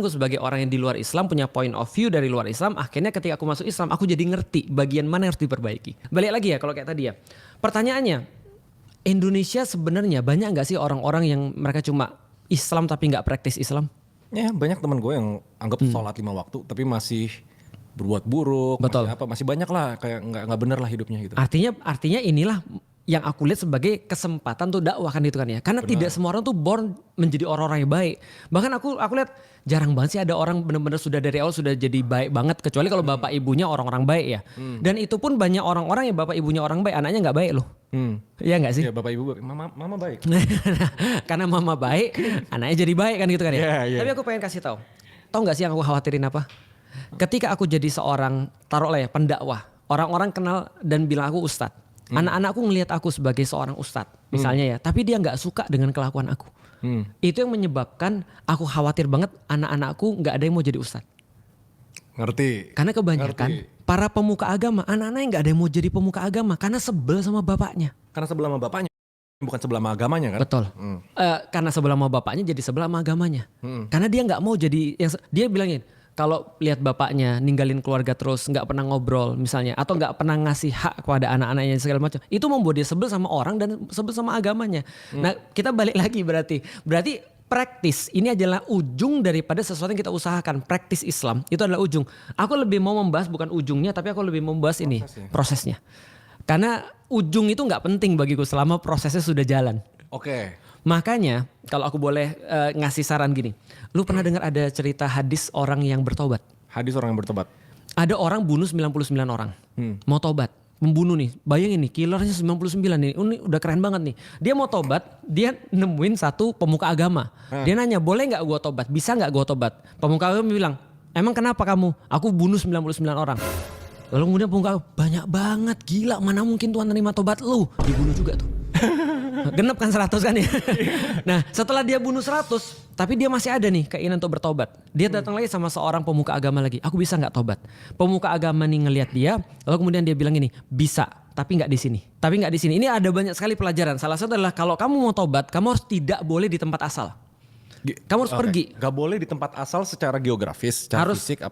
Gue sebagai orang yang di luar Islam punya point of view dari luar Islam. Akhirnya ketika aku masuk Islam aku jadi ngerti bagian mana yang harus diperbaiki. Balik lagi ya kalau kayak tadi ya. Pertanyaannya, Indonesia sebenarnya banyak nggak sih orang-orang yang mereka cuma Islam tapi nggak praktis Islam? Ya banyak teman gue yang anggap sholat 5 waktu tapi masih berbuat buruk, Betul. masih banyak lah kayak nggak bener lah hidupnya gitu. Artinya inilah yang aku lihat sebagai kesempatan tuh dakwah kan itu kan ya. Karena tidak semua orang tuh born menjadi orang-orang yang baik. Bahkan aku lihat jarang banget sih ada orang benar-benar sudah dari awal sudah jadi baik banget, kecuali kalau bapak ibunya orang-orang baik ya. Dan itu pun banyak orang-orang yang bapak ibunya orang baik, anaknya nggak baik loh. Iya nggak sih? Ya bapak ibu, mama baik. Karena mama baik, anaknya jadi baik kan gitu kan ya. Yeah. Tapi aku pengen kasih tahu nggak sih yang aku khawatirin apa? Ketika aku jadi seorang taruhlah ya pendakwah, orang-orang kenal dan bilang aku ustadz. Anak-anakku ngelihat aku sebagai seorang ustadz misalnya ya, tapi dia nggak suka dengan kelakuan aku. Itu yang menyebabkan aku khawatir banget anak-anakku nggak ada yang mau jadi ustadz. Ngerti. Karena kebanyakan para pemuka agama, anak-anaknya nggak ada yang mau jadi pemuka agama karena sebel sama bapaknya. Karena sebelah sama bapaknya, bukan sebelah sama agamanya kan? Betul. Karena sebelah sama bapaknya jadi sebelah sama agamanya. Karena dia nggak mau jadi dia bilangin kalau lihat bapaknya ninggalin keluarga terus nggak pernah ngobrol misalnya atau nggak pernah ngasih hak kepada anak-anaknya segala macam, itu membuat dia sebel sama orang dan sebel sama agamanya. Nah kita balik lagi berarti praktis ini adalah ujung daripada sesuatu yang kita usahakan. Praktis Islam itu adalah ujung. Aku lebih mau membahas bukan ujungnya, tapi aku lebih mau membahas ini prosesnya. Karena ujung itu nggak penting bagiku selama prosesnya sudah jalan. Oke. Makanya kalau aku boleh ngasih saran gini. Lu pernah dengar ada cerita hadis orang yang bertobat? Hadis orang yang bertobat. Ada orang bunuh 99 orang. Mau tobat. Membunuh nih. Bayangin nih killernya 99 nih. Ini udah keren banget nih. Dia mau tobat. Dia nemuin satu pemuka agama. Dia nanya boleh gak gue tobat? Bisa gak gue tobat? Pemuka agama bilang emang kenapa kamu? Aku bunuh 99 orang. Lalu kemudian pemuka banyak banget. Gila mana mungkin Tuhan nerima tobat lu. Dibunuh juga tuh. Genep kan 100 kan ya. Nah setelah dia bunuh 100 tapi dia masih ada nih keinginan untuk bertobat. Dia datang lagi sama seorang pemuka agama lagi. Aku bisa gak tobat? Pemuka agama nih ngelihat dia. Lalu kemudian dia bilang gini, bisa tapi gak di sini. Tapi gak di sini. Ini ada banyak sekali pelajaran. Salah satu adalah kalau kamu mau tobat, kamu harus tidak boleh di tempat asal. Kamu harus pergi. Gak boleh di tempat asal secara geografis, secara fisik apa?